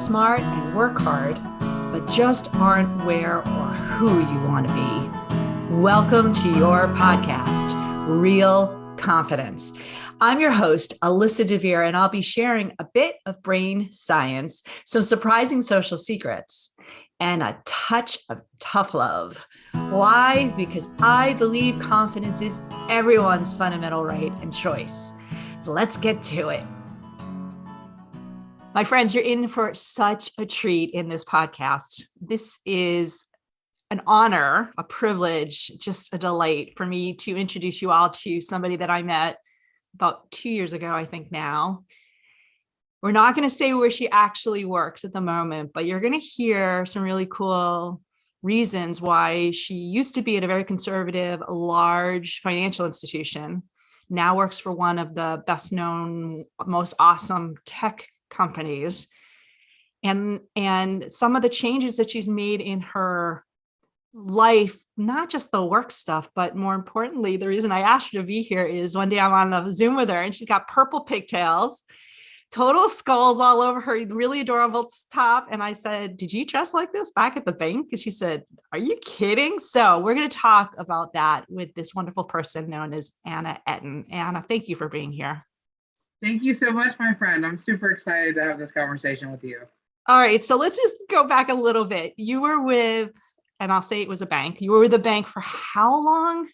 smart and work hard, but just aren't where or who you want to be. Welcome to your podcast, Real Confidence. I'm your host, Alyssa DeVere, and I'll be sharing a bit of brain science, some surprising social secrets, and a touch of tough love. Why? Because I believe confidence is everyone's fundamental right and choice. So let's get to it. My friends, you're in for such a treat in this podcast. This is an honor, a privilege, just a delight for me to introduce you all to somebody that I met about 2 years ago, I think now. We're not going to say where she actually works at the moment, but you're going to hear some really cool reasons why she used to be at a very conservative, large financial institution, now works for one of the best known, most awesome tech companies, and some of the changes that she's made in her life, not just the work stuff, but more importantly, the reason I asked her to be here is one day I'm on a Zoom with her and she's got purple pigtails, total skulls all over her, really adorable top. And I said, did you dress like this back at the bank? And she said, are you kidding? So we're going to talk about that with this wonderful person known as Anna Ettin. Anna, thank you for being here. Thank you so much, my friend. I'm super excited to have this conversation with you. All right. So let's just go back a little bit. You were with, and I'll say it was a bank. You were with the bank for how long?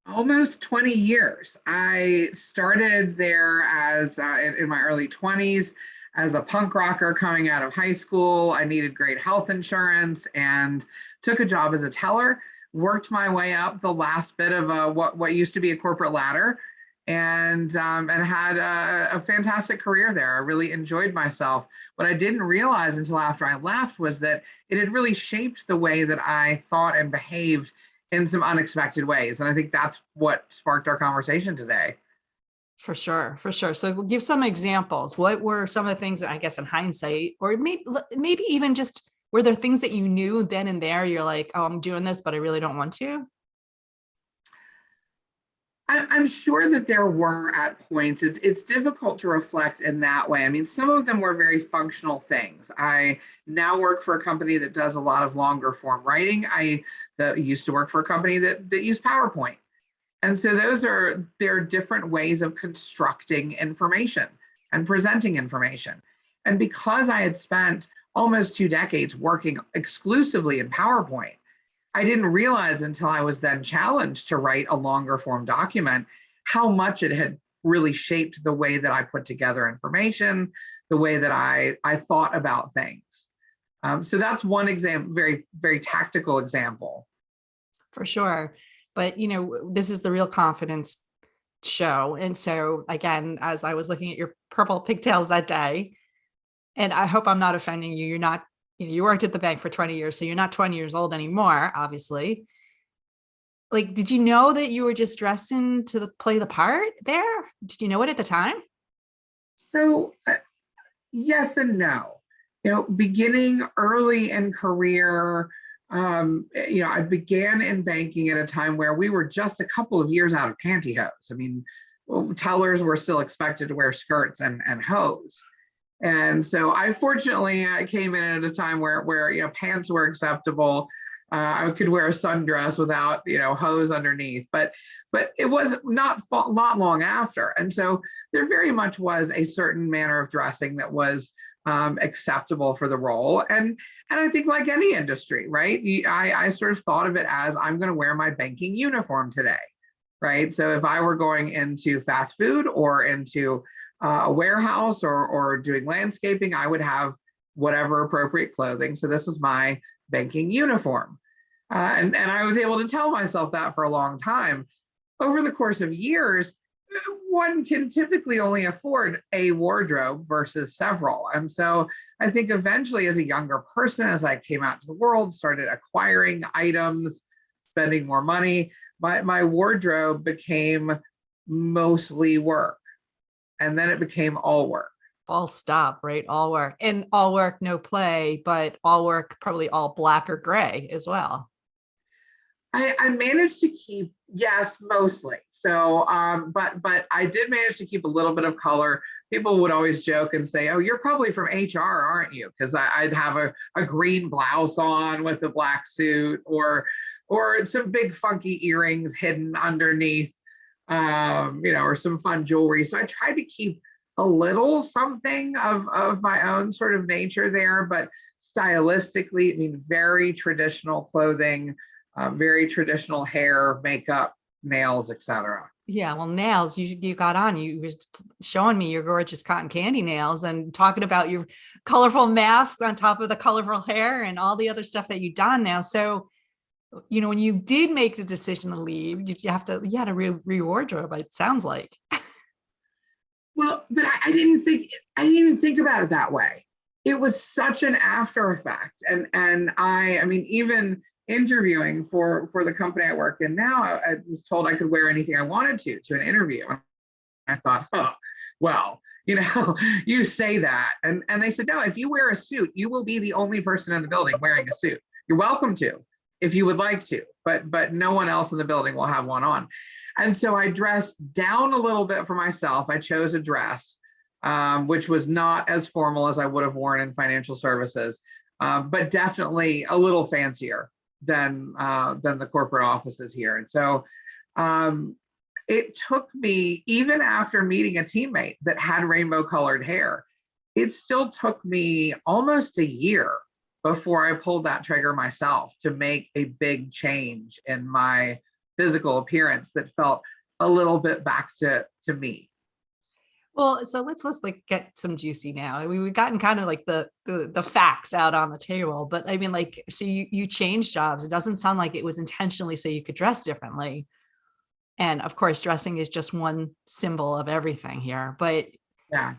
Almost 20 years. I started there as in my early 20s as a punk rocker coming out of high school. I needed great health insurance and took a job as a teller, worked my way up the last bit of what used to be a corporate ladder, and had a fantastic career there. I really enjoyed myself. What I didn't realize until after I left was that it had really shaped the way that I thought and behaved in some unexpected ways. And I think that's what sparked our conversation today. For sure. So give some examples. What were some of the things that I guess in hindsight, or maybe even just, were there things that you knew then and there, you're like, oh, I'm doing this, but I really don't want to? I'm sure that there were at points. It's difficult to reflect in that way. I mean, some of them were very functional things. I now work for a company that does a lot of longer form writing. I used to work for a company that used PowerPoint. And so there are different ways of constructing information and presenting information. And because I had spent almost 2 decades working exclusively in PowerPoint, I didn't realize until I was then challenged to write a longer form document how much it had really shaped the way that I put together information, the way that I thought about things. So that's one example, very, very tactical example. For sure. But, this is the Real Confidence show. And so again, as I was looking at your purple pigtails that day, and I hope I'm not offending you, you're not, you worked at the bank for 20 years, so you're not 20 years old anymore, obviously. Like, did you know that you were just dressing to play the part there? Did you know it at the time? So yes and no. Beginning early in career, I began in banking at a time where we were just a couple of years out of pantyhose. I mean, tellers were still expected to wear skirts and hose. And so I fortunately came in at a time where pants were acceptable. I could wear a sundress without hose underneath, but it was not long after. And so there very much was a certain manner of dressing that was acceptable for the role. And I think like any industry, right? I sort of thought of it as, I'm going to wear my banking uniform today, right? So if I were going into fast food or into a warehouse or doing landscaping, I would have whatever appropriate clothing. So this was my banking uniform. And I was able to tell myself that for a long time. Over the course of years, one can typically only afford a wardrobe versus several. And so I think eventually as a younger person, as I came out to the world, started acquiring items, spending more money, my wardrobe became mostly work. And then it became all work. Full stop, right? All work. And all work, no play, but all work, probably all black or gray as well. I managed to keep, yes, mostly. So, but I did manage to keep a little bit of color. People would always joke and say, "Oh, you're probably from HR, aren't you?" Because I'd have a green blouse on with a black suit, or some big funky earrings hidden underneath, or some fun jewelry. So I tried to keep a little something of my own sort of nature there, but stylistically, I mean, very traditional clothing, very traditional hair, makeup, nails, etc. Yeah, well, nails, you got on, you were showing me your gorgeous cotton candy nails and talking about your colorful mask on top of the colorful hair and all the other stuff that you've done now. So, when you did make the decision to leave, you had to re-wardrobe, it sounds like. Well, but I didn't even think about it that way. It was such an after effect. And I mean, even interviewing for the company I work in now, I was told I could wear anything I wanted to an interview. And I thought, oh, well, you say that. And they said, no, if you wear a suit, you will be the only person in the building wearing a suit. You're welcome to, if you would like to, but no one else in the building will have one on. And so I dressed down a little bit for myself. I chose a dress, which was not as formal as I would have worn in financial services, but definitely a little fancier than the corporate offices here. And so it took me, even after meeting a teammate that had rainbow colored hair, it still took me almost a year before I pulled that trigger myself to make a big change in my physical appearance that felt a little bit back to me. Well, so let's like get some juicy now. We've gotten kind of like the facts out on the table, but I mean, like, so you changed jobs. It doesn't sound like it was intentionally so you could dress differently. And of course, dressing is just one symbol of everything here. But Yeah.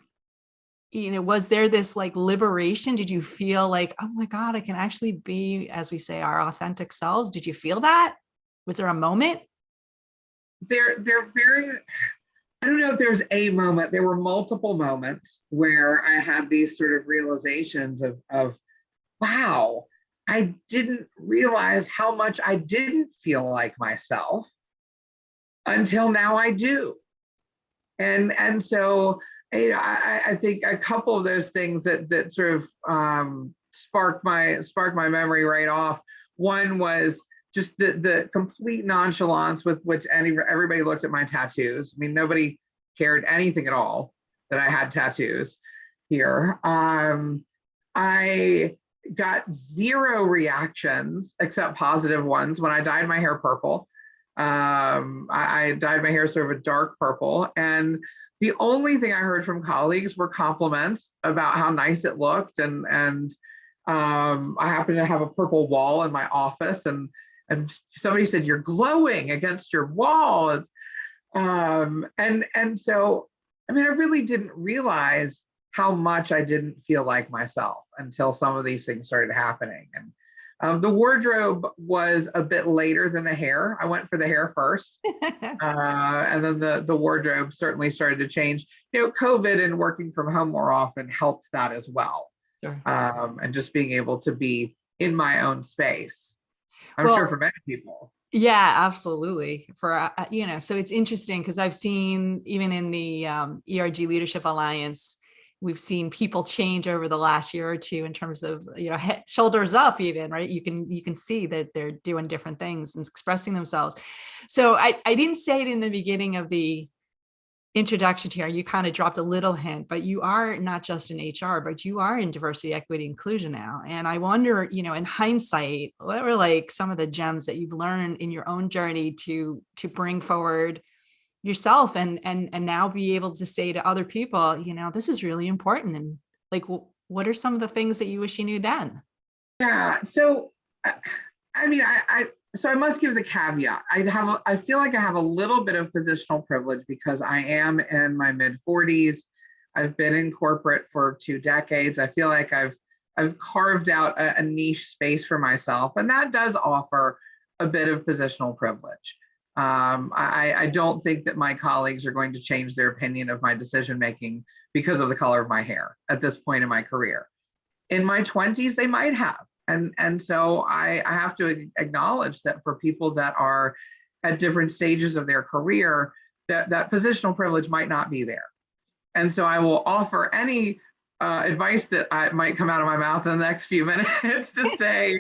was there this like liberation? Did you feel like, oh my God, I can actually be, as we say, our authentic selves? Did you feel that? Was there a moment? They're very, I don't know if there's a moment. There were multiple moments where I had these sort of realizations of wow, I didn't realize how much I didn't feel like myself until now I do. And so I think a couple of those things that sort of sparked my memory right off. One was just the complete nonchalance with which everybody looked at my tattoos. I mean, nobody cared anything at all that I had tattoos here. I got zero reactions except positive ones when I dyed my hair purple. I dyed my hair sort of a dark purple, and the only thing I heard from colleagues were compliments about how nice it looked, and I happened to have a purple wall in my office, and somebody said, "You're glowing against your wall," and so I mean, I really didn't realize how much I didn't feel like myself until some of these things started happening. And the wardrobe was a bit later than the hair. I went for the hair first, and then the wardrobe certainly started to change. COVID and working from home more often helped that as well, Sure. and just being able to be in my own space. I'm Well, sure for many people. yeah, absolutely. So it's interesting because I've seen even in the ERG Leadership Alliance, we've seen people change over the last year or two in terms of, shoulders up even, right? You can see that they're doing different things and expressing themselves. So I didn't say it in the beginning of the introduction here. You kind of dropped a little hint, but you are not just in HR, but you are in diversity, equity, inclusion now. And I wonder, in hindsight, what were like some of the gems that you've learned in your own journey to bring forward yourself and now be able to say to other people, this is really important. And like, what are some of the things that you wish you knew then? Yeah. So, I mean, so I must give the caveat. I feel like I have a little bit of positional privilege because I am in my mid 40s. I've been in corporate for 2 decades. I feel like I've carved out a niche space for myself, and that does offer a bit of positional privilege. I don't think that my colleagues are going to change their opinion of my decision making because of the color of my hair at this point in my career. In my 20s, they might have, And so I have to acknowledge that for people that are at different stages of their career, that positional privilege might not be there. And so I will offer any advice that might come out of my mouth in the next few minutes to say,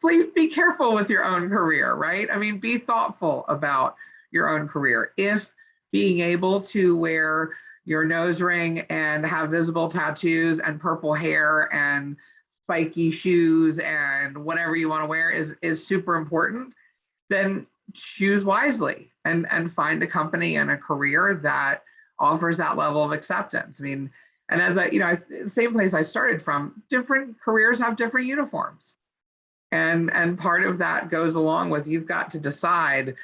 please be careful with your own career, right? I mean, be thoughtful about your own career. If being able to wear your nose ring and have visible tattoos and purple hair and spiky shoes and whatever you want to wear is super important, then choose wisely and find a company and a career that offers that level of acceptance. I mean, and as the same place I started from, different careers have different uniforms. And part of that goes along with, you've got to decide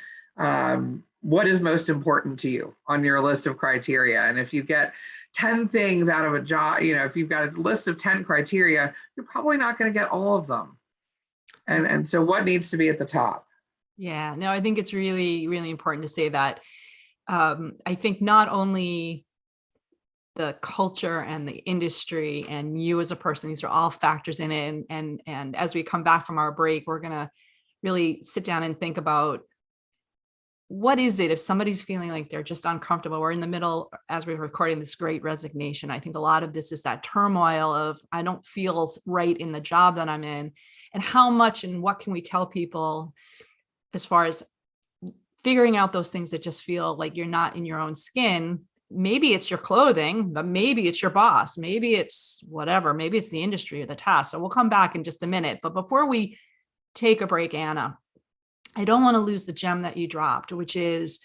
what is most important to you on your list of criteria. And if you get 10 things out of a job, if you've got a list of 10 criteria, you're probably not going to get all of them. And so what needs to be at the top? Yeah, no, I think it's really, really important to say that. I think not only the culture and the industry and you as a person, these are all factors in it. And as we come back from our break, we're going to really sit down and think about, what is it if somebody's feeling like they're just uncomfortable? We're in the middle, as we're recording, this great resignation. I think a lot of this is that turmoil of, I don't feel right in the job that I'm in, and how much and what can we tell people as far as figuring out those things that just feel like you're not in your own skin. Maybe it's your clothing, but maybe it's your boss. Maybe it's whatever. Maybe it's the industry or the task. So we'll come back in just a minute. But before we take a break, Anna, I don't want to lose the gem that you dropped, which is,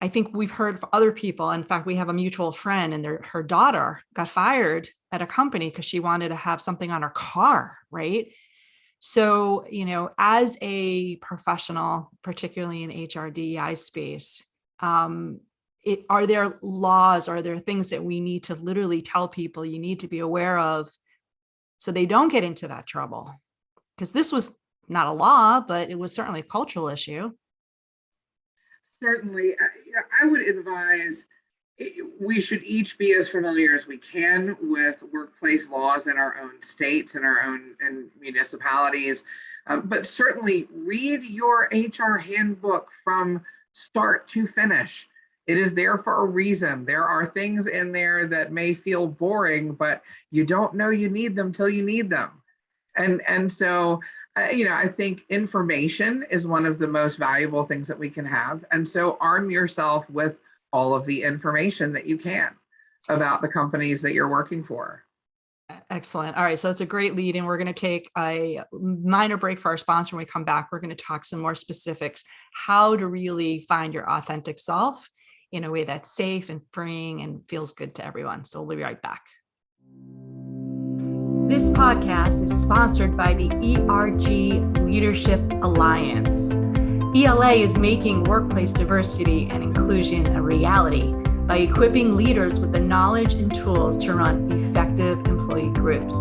I think we've heard from other people. In fact, we have a mutual friend, and her daughter got fired at a company because she wanted to have something on her car, right? So, as a professional, particularly in HR DEI space, are there laws, are there things that we need to literally tell people you need to be aware of so they don't get into that trouble? Because this was not a law, but it was certainly a cultural issue. Certainly, I would advise we should each be as familiar as we can with workplace laws in our own states and our own and municipalities, but certainly read your HR handbook from start to finish. It is there for a reason. There are things in there that may feel boring, but you don't know you need them till you need them. And so, I think information is one of the most valuable things that we can have. And so arm yourself with all of the information that you can about the companies that you're working for. Excellent. All right. So it's a great lead. And we're going to take a minor break for our sponsor. When we come back, we're going to talk some more specifics, how to really find your authentic self in a way that's safe and freeing and feels good to everyone. So we'll be right back. This podcast is sponsored by the ERG Leadership Alliance. ELA is making workplace diversity and inclusion a reality by equipping leaders with the knowledge and tools to run effective employee groups.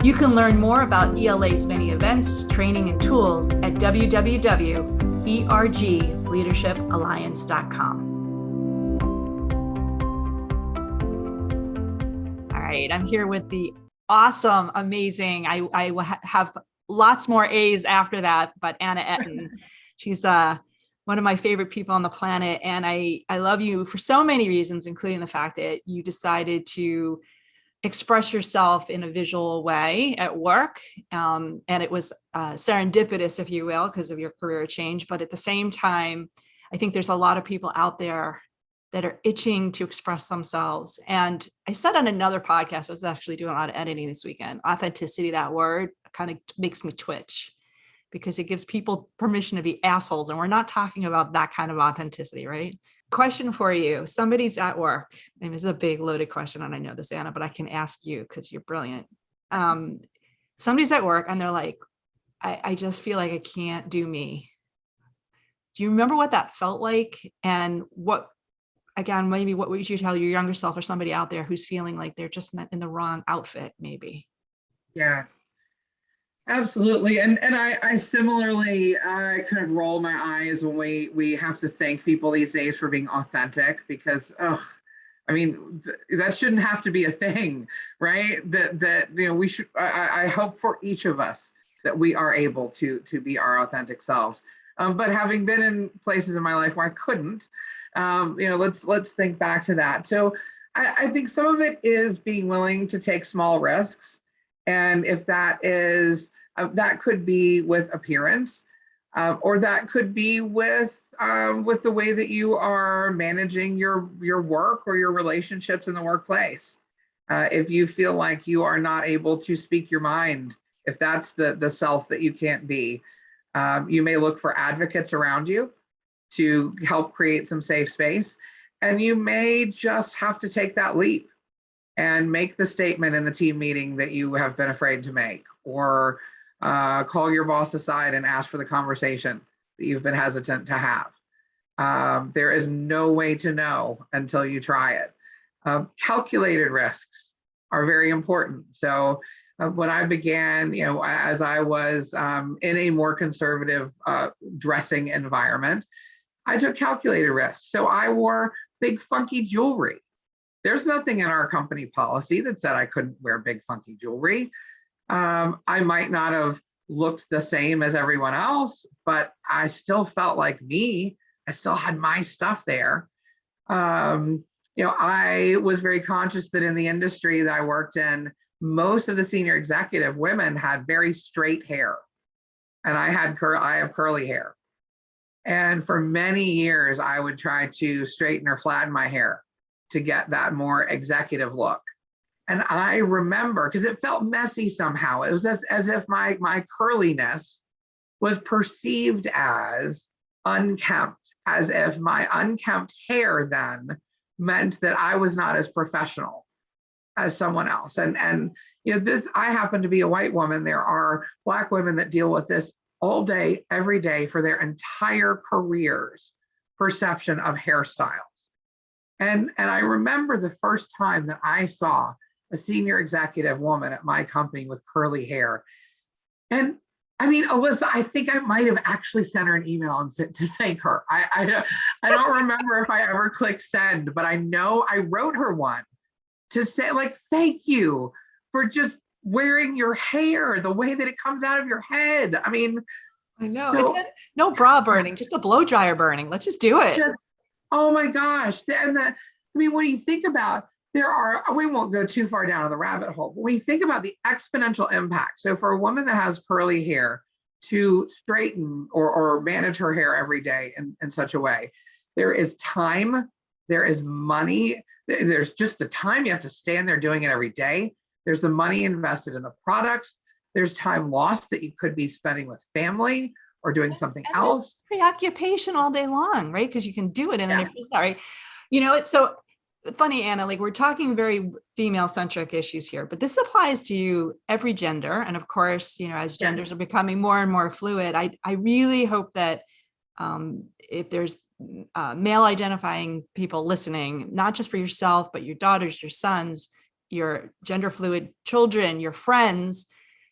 You can learn more about ELA's many events, training, and tools at www.ergleadershipalliance.com. All right, I'm here with the awesome, amazing, I will have lots more A's after that, but Anna Ettin. She's one of my favorite people on the planet. And I love you for so many reasons, including the fact that you decided to express yourself in a visual way at work. And it was serendipitous, if you will, because of your career change. But at the same time, I think there's a lot of people out there that are itching to express themselves. And I said on another podcast, I was actually doing a lot of editing this weekend, authenticity, that word kind of makes me twitch because it gives people permission to be assholes. And we're not talking about that kind of authenticity, right? Question for you. Somebody's at work. And this is a big loaded question. And I know this, Anna, but I can ask you because you're brilliant. Somebody's at work and they're like, I just feel like I can't do me. Do you remember what that felt like? And what would you tell your younger self or somebody out there who's feeling like they're just in the wrong outfit, maybe? Yeah, absolutely. And I similarly kind of roll my eyes when we have to thank people these days for being authentic, because I mean, that shouldn't have to be a thing, right? We should, I hope for each of us that we are able to be our authentic selves. But having been in places in my life where I couldn't, let's think back to that. So I think some of it is being willing to take small risks. And if that is, that could be with appearance, or that could be with the way that you are managing your work or your relationships in the workplace. If you feel like you are not able to speak your mind, if that's the self that you can't be, you may look for advocates around you to help create some safe space. And you may just have to take that leap and make the statement in the team meeting that you have been afraid to make, or call your boss aside and ask for the conversation that you've been hesitant to have. There is no way to know until you try it. Calculated risks are very important. So when I began, as I was in a more conservative dressing environment, I took calculated risks. So I wore big funky jewelry. There's nothing in our company policy that said I couldn't wear big funky jewelry. I might not have looked the same as everyone else, but I still felt like me. I still had my stuff there. I was very conscious that in the industry that I worked in, most of the senior executive women had very straight hair, and I have curly hair. And for many years, I would try to straighten or flatten my hair to get that more executive look. And I remember, because it felt messy somehow, it was as if my curliness was perceived as unkempt, as if my unkempt hair then meant that I was not as professional as someone else. And this, I happen to be a white woman. There are Black women that deal with this all day, every day for their entire careers, perception of hairstyles. And I remember the first time that I saw a senior executive woman at my company with curly hair. And I mean, Alyssa, I think I might have actually sent her an email and to thank her. I don't remember if I ever clicked send, but I know I wrote her one to say, like, thank you for just wearing your hair the way that it comes out of your head. I mean, I know, it's no bra burning, just a blow dryer burning. Let's just do it. Oh my gosh. I mean, when you think about, we won't go too far down the rabbit hole, but when you think about the exponential impact. So for a woman that has curly hair to straighten or manage her hair every day in such a way, there is time, there is money, there's just the time you have to stand there doing it every day. There's the money invested in the products. There's time lost that you could be spending with family or doing something else. Preoccupation all day long, right? Because you can do it. And then if you're sorry, it's so funny, Anna, like we're talking very female centric issues here, but this applies to every gender. And of course, as genders are becoming more and more fluid, I really hope that if there's male identifying people listening, not just for yourself, but your daughters, your sons, your gender fluid children, your friends,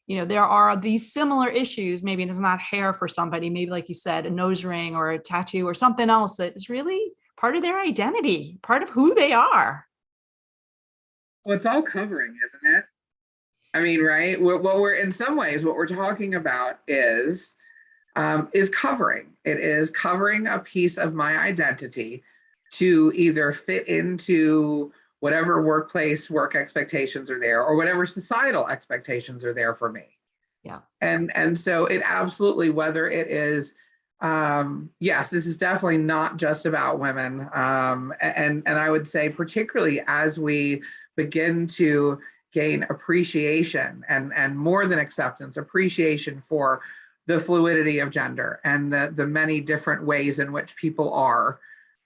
there are these similar issues. Maybe it's not hair for somebody, maybe like you said, a nose ring or a tattoo or something else that is really part of their identity, part of who they are. Well, it's all covering, isn't it? I mean, right? What we're in some ways, what we're talking about is covering. It is covering a piece of my identity to either fit into whatever workplace work expectations are there or whatever societal expectations are there for me. Yeah. And so it absolutely, whether it is, yes, this is definitely not just about women. And I would say particularly as we begin to gain appreciation and more than acceptance, appreciation for the fluidity of gender and the many different ways in which people are,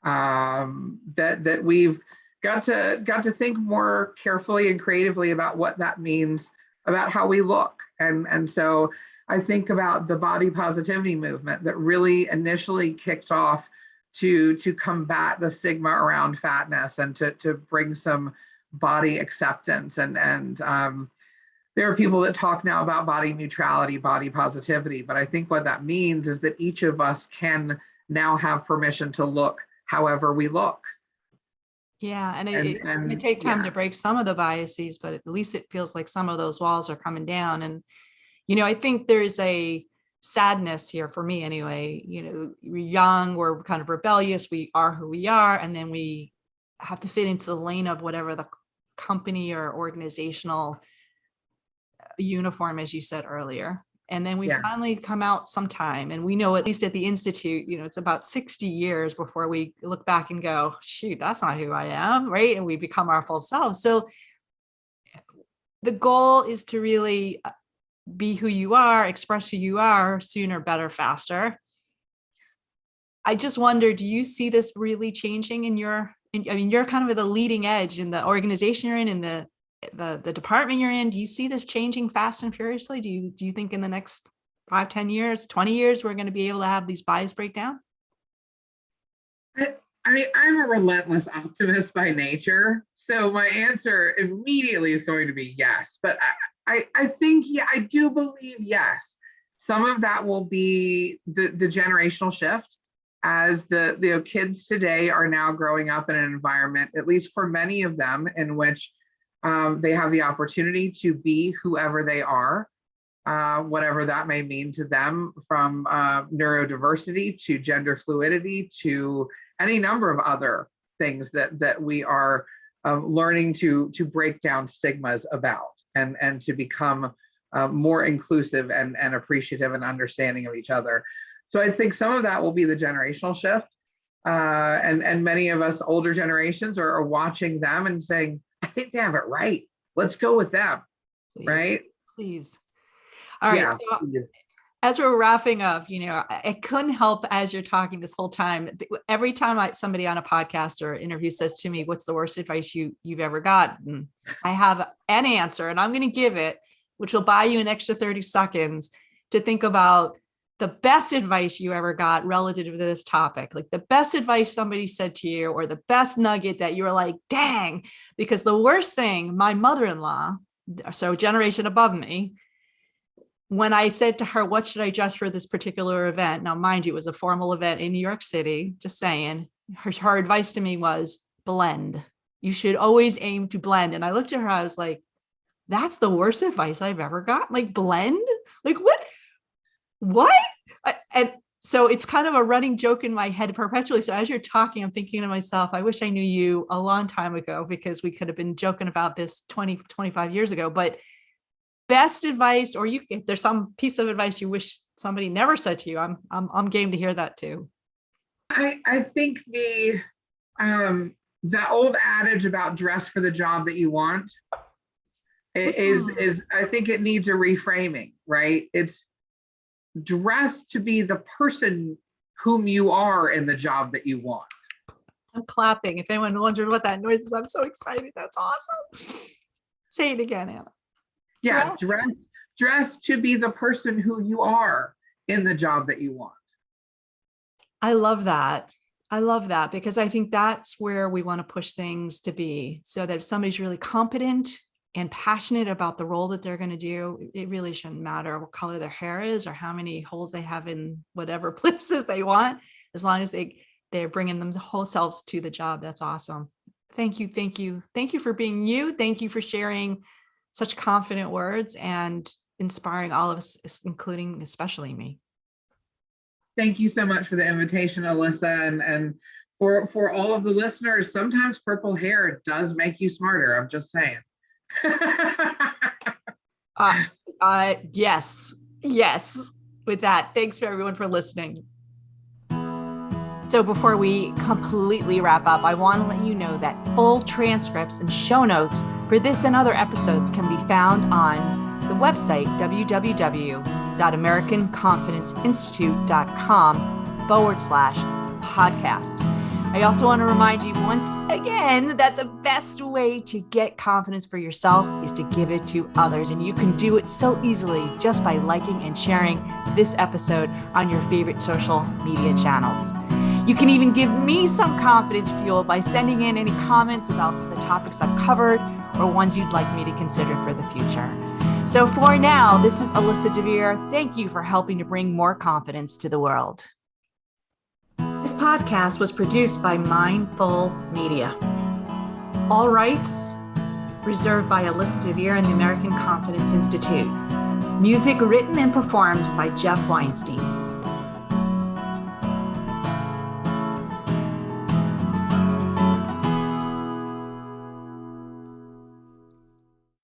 that we've got to think more carefully and creatively about what that means about how we look. And so I think about the body positivity movement that really initially kicked off to combat the stigma around fatness and to bring some body acceptance. And there are people that talk now about body neutrality, body positivity, but I think what that means is that each of us can now have permission to look however we look. Yeah. And it's going to And take time yeah, to break some of the biases, but at least it feels like some of those walls are coming down. And, I think there's a sadness here for me anyway. We're young, we're kind of rebellious, we are who we are. And then we have to fit into the lane of whatever the company or organizational uniform, as you said earlier. And then we yeah. finally come out sometime. And we know, at least at the Institute, it's about 60 years before we look back and go, shoot, that's not who I am. Right. And we become our full selves. So the goal is to really be who you are, express who you are sooner, better, faster. I just wonder, do you see this really changing you're kind of at the leading edge in the organization you're in the department you're in. Do you see this changing fast and furiously? Do you think in the next 5, 10 years, 20 years, we're going to be able to have these bias break down? I mean, I'm a relentless optimist by nature. So my answer immediately is going to be yes. But I think, yeah, I do believe yes. Some of that will be the generational shift, as the kids today are now growing up in an environment, at least for many of them, in which they have the opportunity to be whoever they are, whatever that may mean to them, from neurodiversity to gender fluidity to any number of other things that we are learning to break down stigmas about, and to become more inclusive and appreciative and understanding of each other. So I think some of that will be the generational shift. And many of us older generations are watching them and saying, I think they have it right. Let's go with them. Please, right? Please. All right. Yeah. So as we're wrapping up, I couldn't help, as you're talking this whole time, every time somebody on a podcast or interview says to me, what's the worst advice you've ever gotten? I have an answer, and I'm going to give it, which will buy you an extra 30 seconds to think about the best advice you ever got relative to this topic. Like the best advice somebody said to you, or the best nugget that you were like, dang, because the worst thing, my mother-in-law, so a generation above me, when I said to her, what should I dress for this particular event? Now, mind you, it was a formal event in New York City, just saying, her advice to me was blend. You should always aim to blend. And I looked at her, I was like, that's the worst advice I've ever got. Like blend? Like what? And so it's kind of a running joke in my head perpetually. So as you're talking, I'm thinking to myself, I wish I knew you a long time ago, because we could have been joking about this 20, 25 years ago. But best advice, or if there's some piece of advice you wish somebody never said to you, I'm game to hear that too. I think the old adage about dress for the job that you want is I think it needs a reframing, right? It's dress to be the person whom you are in the job that you want. I'm clapping. If anyone wondered what that noise is, I'm so excited. That's awesome. Say it again, Anna. Yeah, dress to be the person who you are in the job that you want. I love that. I love that, because I think that's where we want to push things to be, so that if somebody's really competent and passionate about the role that they're going to do, it really shouldn't matter what color their hair is or how many holes they have in whatever places they want, as long as they're bringing them whole selves to the job. That's awesome. Thank you. Thank you. Thank you for being you. Thank you for sharing such confident words and inspiring all of us, including especially me. Thank you so much for the invitation, Alyssa. And for all of the listeners, sometimes purple hair does make you smarter. I'm just saying. Yes. With that, thanks for everyone for listening. So before we completely wrap up, I want to let you know that full transcripts and show notes for this and other episodes can be found on the website, www.americanconfidenceinstitute.com/podcast. I also want to remind you once again that the best way to get confidence for yourself is to give it to others. And you can do it so easily just by liking and sharing this episode on your favorite social media channels. You can even give me some confidence fuel by sending in any comments about the topics I've covered or ones you'd like me to consider for the future. So for now, this is Alyssa DeVere. Thank you for helping to bring more confidence to the world. This podcast was produced by Mindful Media. All rights reserved by Alyssa DeVere and the American Confidence Institute. Music written and performed by Jeff Weinstein.